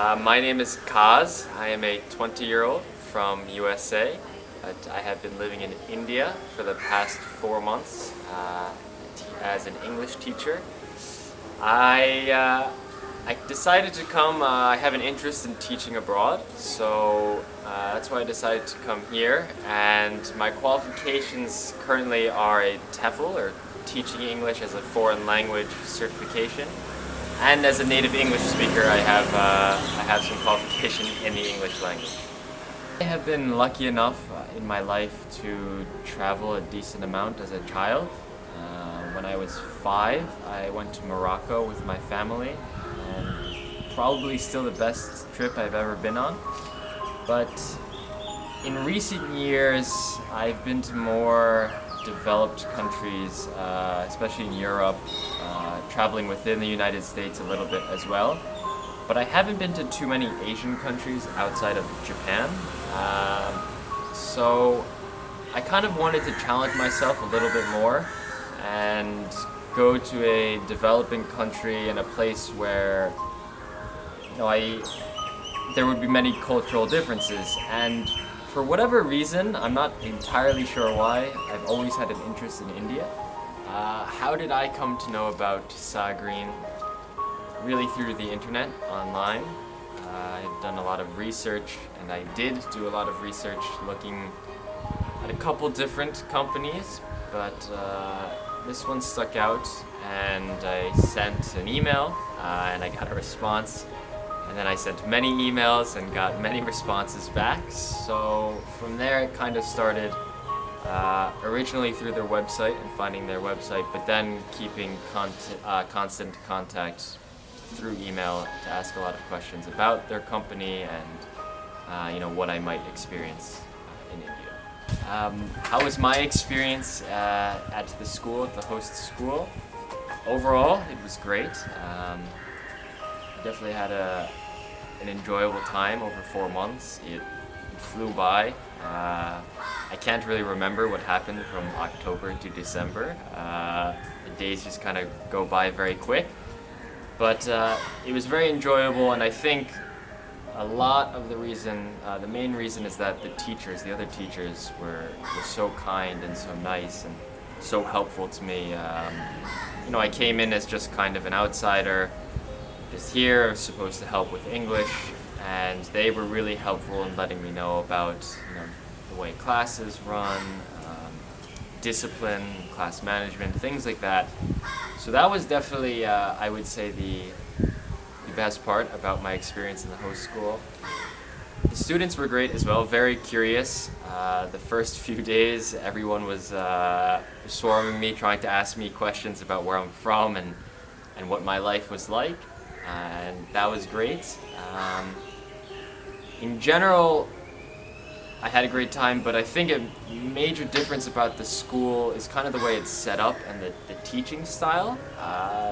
My name is Kaz. I am a 20-year-old from USA, but I have been living in India for the past 4 months as an English teacher. I decided to come. I have an interest in teaching abroad, so that's why I decided to come here. And my qualifications currently are a TEFL, or Teaching English as a Foreign Language certification. And as a native English speaker, I have some qualification in the English language. I have been lucky enough in my life to travel a decent amount as a child. When I was 5, I went to Morocco with my family, and probably still the best trip I've ever been on. But in recent years, I've been to more developed countries, especially in Europe, traveling within the United States a little bit as well. But I haven't been to too many Asian countries outside of Japan. So I kind of wanted to challenge myself a little bit more and go to a developing country in a place where there would be many cultural differences. And for whatever reason, I'm not entirely sure why, I've always had an interest in India. How did I come to know about Sagreen? Really through the internet, online. I've done a lot of research, and I did do a lot of research looking at a couple different companies, but this one stuck out, and I sent an email, and I got a response. And then I sent many emails and got many responses back. So from there it kind of started, originally through their website and finding their website, but then keeping constant contact through email to ask a lot of questions about their company and what I might experience in India. How was my experience at the school, at the host school? Overall, it was great. Definitely had an enjoyable time over 4 months. It flew by. I can't really remember what happened from October to December. The days just kind of go by very quick. But it was very enjoyable, and I think a lot of the reason, the main reason, is that the other teachers were so kind and so nice and so helpful to me. I came in as just kind of an outsider, just here, I was supposed to help with English, and they were really helpful in letting me know about the way classes run, discipline, class management, things like that. So that was definitely, I would say, the best part about my experience in the host school. The students were great as well, very curious. The first few days, everyone was swarming me, trying to ask me questions about where I'm from and what my life was like. And that was great. In general, I had a great time, but I think a major difference about the school is kind of the way it's set up and the teaching style.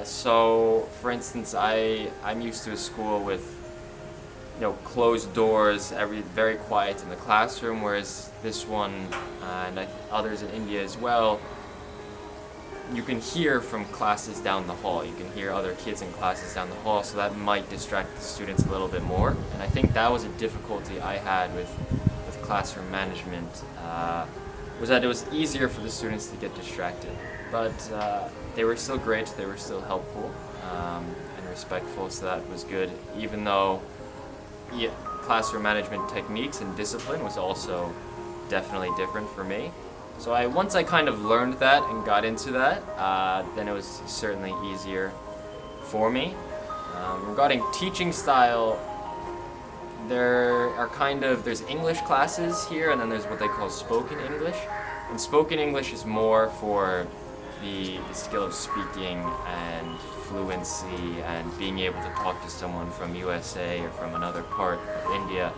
So, for instance, I'm used to a school with closed doors, very quiet in the classroom, whereas this one, and others in India as well, you can hear from classes down the hall. You can hear other kids in classes down the hall, so that might distract the students a little bit more. And I think that was a difficulty I had with classroom management, was that it was easier for the students to get distracted. But they were still great, they were still helpful and respectful, so that was good, even though classroom management techniques and discipline was also definitely different for me. So once I kind of learned that and got into that, then it was certainly easier for me. Regarding teaching style, there's English classes here, and then there's what they call spoken English. And spoken English is more for the skill of speaking and fluency and being able to talk to someone from USA or from another part of India.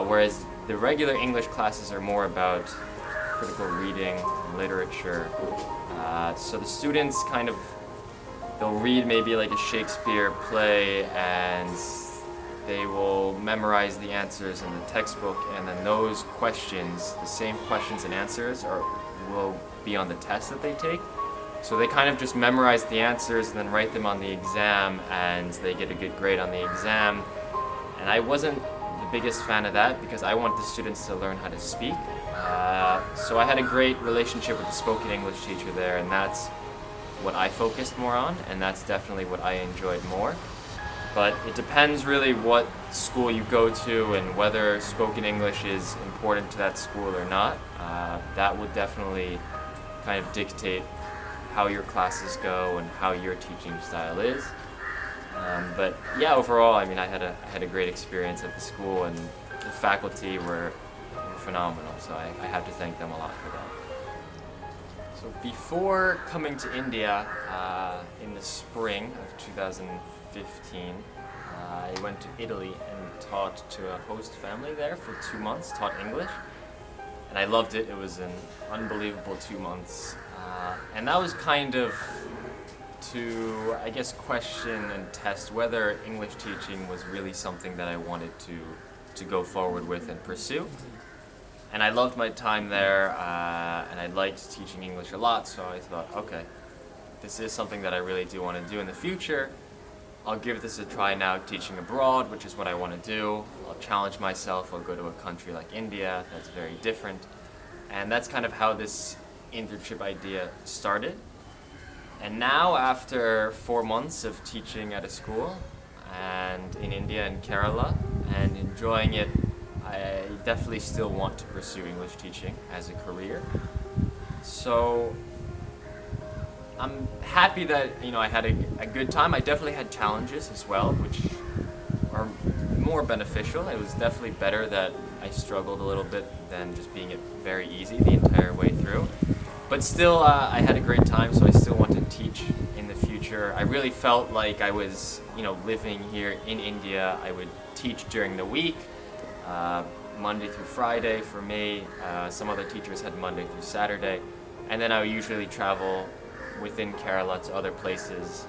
Whereas the regular English classes are more about critical reading and literature. So the students they'll read maybe like a Shakespeare play, and they will memorize the answers in the textbook, and then those questions, the same questions and answers, will be on the test that they take. So they kind of just memorize the answers and then write them on the exam, and they get a good grade on the exam. And I wasn't the biggest fan of that because I want the students to learn how to speak. So I had a great relationship with the spoken English teacher there, and that's what I focused more on, and that's definitely what I enjoyed more. But it depends really what school you go to and whether spoken English is important to that school or not. That would definitely kind of dictate how your classes go and how your teaching style is. But yeah, overall, I mean, I had a great experience at the school, and the faculty were phenomenal, so I have to thank them a lot for that. So before coming to India in the spring of 2015, I went to Italy and taught to a host family there for 2 months, taught English, and I loved it. It was an unbelievable 2 months, and that was kind of to, I guess, question and test whether English teaching was really something that I wanted to go forward with and pursue. And I loved my time there, and I liked teaching English a lot, so I thought, okay, this is something that I really do want to do in the future. I'll give this a try now, teaching abroad, which is what I want to do. I'll challenge myself, I'll go to a country like India, that's very different. And that's kind of how this internship idea started. And now, after 4 months of teaching at a school, and in India and Kerala, and enjoying it, I definitely still want to pursue English teaching as a career. So I'm happy that I had a good time. I definitely had challenges as well, which are more beneficial. It was definitely better that I struggled a little bit than just being it very easy the entire way through. But still, I had a great time, so I still want to teach in the future. I really felt like I was, living here in India. I would teach during the week, Monday through Friday for me. Some other teachers had Monday through Saturday. And then I would usually travel within Kerala to other places,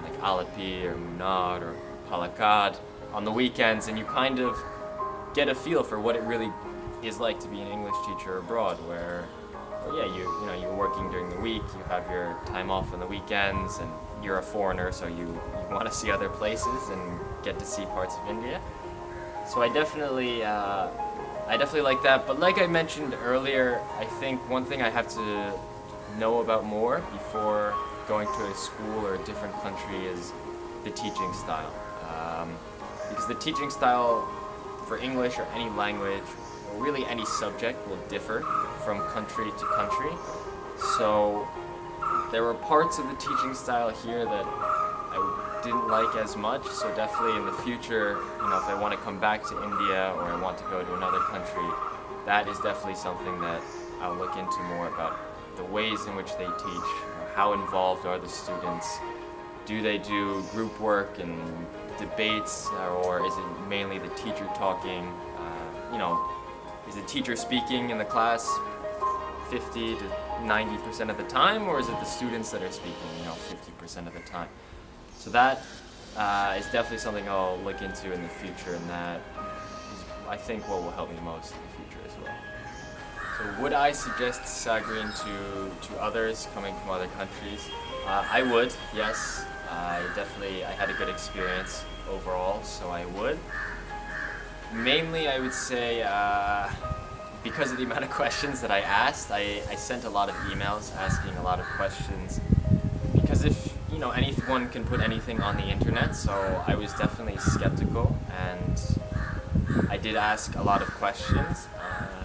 like Alapi or Munnar or Palakkad on the weekends, and you kind of get a feel for what it really is like to be an English teacher abroad, where you're working during the week, you have your time off on the weekends, and you're a foreigner, so you want to see other places and get to see parts of India. So I definitely like that. But like I mentioned earlier, I think one thing I have to know about more before going to a school or a different country is the teaching style. Because the teaching style for English or any language, or really any subject, will differ from country to country. So there were parts of the teaching style here that I didn't like as much. So definitely in the future, if I want to come back to India or I want to go to another country, that is definitely something that I'll look into more about the ways in which they teach. How involved are the students? Do they do group work and debates, or is it mainly the teacher talking? Is the teacher speaking in the class 50 to 90% of the time, or is it the students that are speaking 50% of the time? So that is definitely something I'll look into in the future, and that is, I think, what will help me most in the future as well. So would I suggest Sagreen to others coming from other countries? I would, yes. I had a good experience overall, so I would. Mainly, I would say, because of the amount of questions that I asked, I sent a lot of emails asking a lot of questions. Because if, anyone can put anything on the internet, so I was definitely skeptical, and I did ask a lot of questions.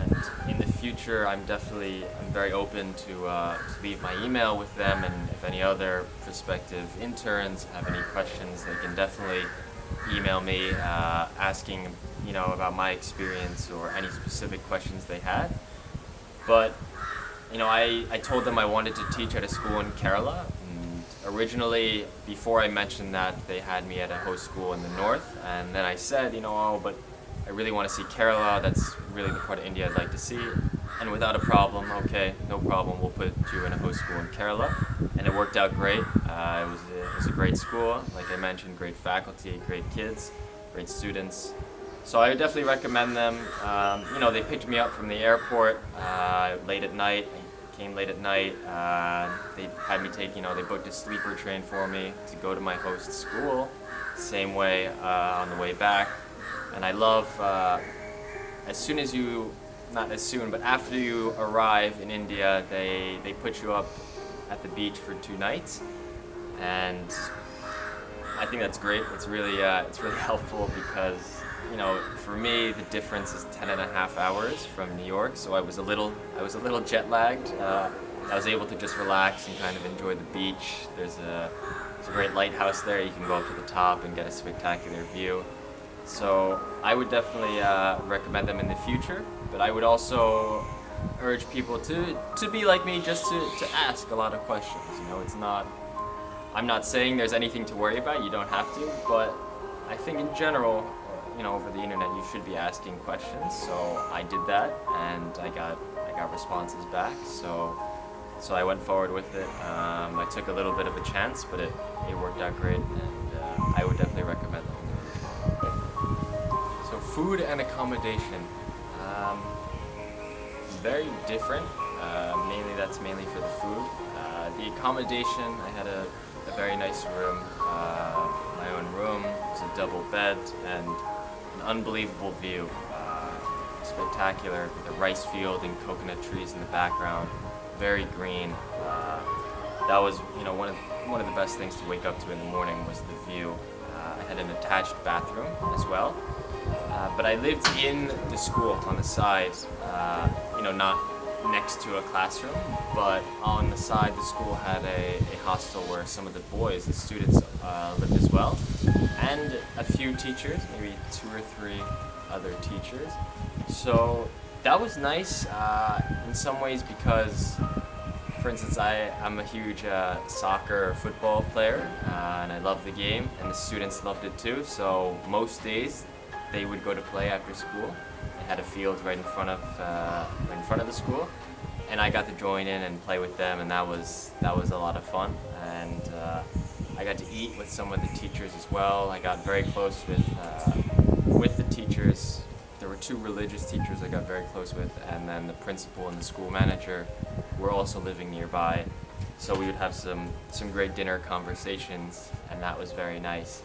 And in the future, I'm very open to leave my email with them, and if any other prospective interns have any questions, they can definitely email me asking about my experience or any specific questions they had. But I told them I wanted to teach at a school in Kerala. And originally, before I mentioned that, they had me at a host school in the north, and then I said, but I really want to see Kerala. That's really the part of India I'd like to see. And without a problem, okay, no problem, we'll put you in a host school in Kerala. And it worked out great. It was a great school. Like I mentioned, great faculty, great kids, great students. So I would definitely recommend them. They picked me up from the airport late at night. I came late at night. They had me they booked a sleeper train for me to go to my host school. Same way on the way back. And I love, as soon as you, not as soon, but after you arrive in India, they put you up at the beach for 2 nights. And I think that's great. It's really helpful because, for me, the difference is 10.5 hours from New York, so I was a little jet lagged. I was able to just relax and kind of enjoy the beach. There's a great lighthouse there. You can go up to the top and get a spectacular view. So I would definitely recommend them in the future, but I would also urge people to be like me, just to ask a lot of questions. I'm not saying there's anything to worry about, you don't have to, but I think in general, over the internet, you should be asking questions. So I did that, and I got responses back. So I went forward with it. I took a little bit of a chance, but it worked out great, and I would definitely recommend them. So food and accommodation, very different. That's mainly for the food. The accommodation, I had a very nice room, my own room. It was a double bed and an unbelievable view, spectacular, with a rice field and coconut trees in the background, very green. That was, one of the best things to wake up to in the morning was the view. I had an attached bathroom as well, but I lived in the school on the side, not next to a classroom, but on the side the school had a hostel where some of the boys, the students, lived as well, and a few teachers, maybe 2 or 3 other teachers. So that was nice in some ways because, for instance, I'm a huge soccer or football player, and I love the game, and the students loved it too. So most days they would go to play after school. They had a field right in front of the school, and I got to join in and play with them, and that was a lot of fun. And I got to eat with some of the teachers as well. I got very close with the teachers. There were 2 religious teachers I got very close with, and then the principal and the school manager were also living nearby. So we would have some great dinner conversations, and that was very nice.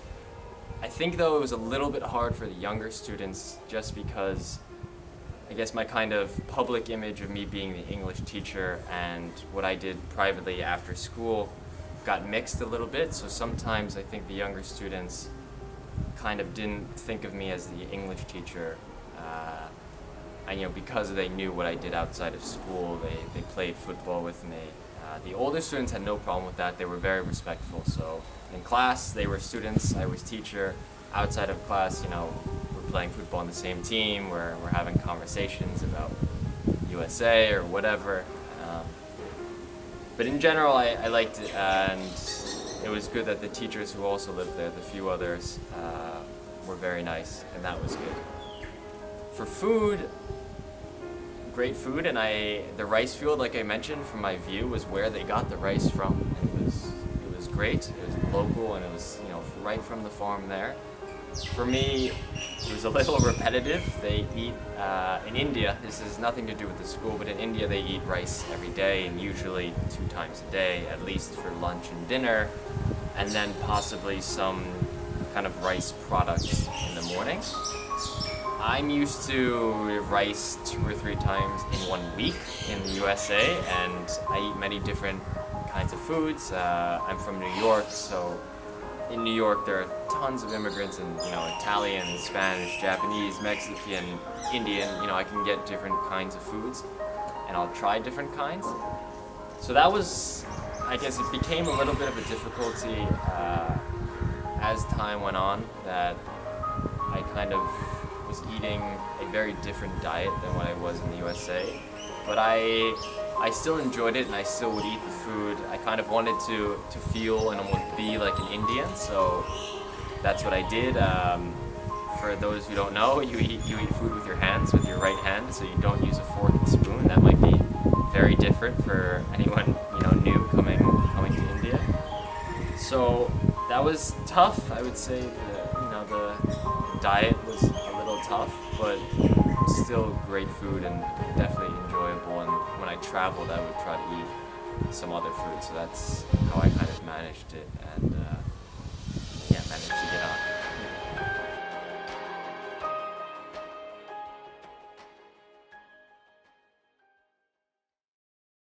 I think though it was a little bit hard for the younger students, just because I guess my kind of public image of me being the English teacher and what I did privately after school got mixed a little bit. So sometimes I think the younger students kind of didn't think of me as the English teacher. And because they knew what I did outside of school, they played football with me. The older students had no problem with that. They were very respectful. So in class, they were students, I was teacher. Outside of class, we're playing football on the same team, we're having conversations about USA or whatever. But in general, I liked it, and it was good that the teachers who also lived there, the few others, were very nice, and that was good. For food, great food, and the rice field, like I mentioned, from my view, was where they got the rice from. It was great. It was local, and it was right from the farm there. For me, it was a little repetitive. They eat in India. This has nothing to do with the school, but in India they eat rice every day, and usually 2 times a day, at least for lunch and dinner, and then possibly some kind of rice products in the morning. I'm used to rice 2 or 3 times in 1 week in the USA, and I eat many different kinds of foods. I'm from New York, so in New York there are tons of immigrants, and Italian, Spanish, Japanese, Mexican, Indian. I can get different kinds of foods, and I'll try different kinds. So that was, I guess it became a little bit of a difficulty as time went on, that I kind of was eating a very different diet than what I was in the USA. But I still enjoyed it, and I still would eat the food. I kind of wanted to feel and almost be like an Indian, so that's what I did. For those who don't know, you eat food with your hands, with your right hand, so you don't use a fork and spoon. That might be very different for anyone new coming to India. So that was tough. I would say the diet was a little tough, but still great food and definitely enjoyable. And when I traveled, I would try to eat some other food. So that's how I kind of managed it.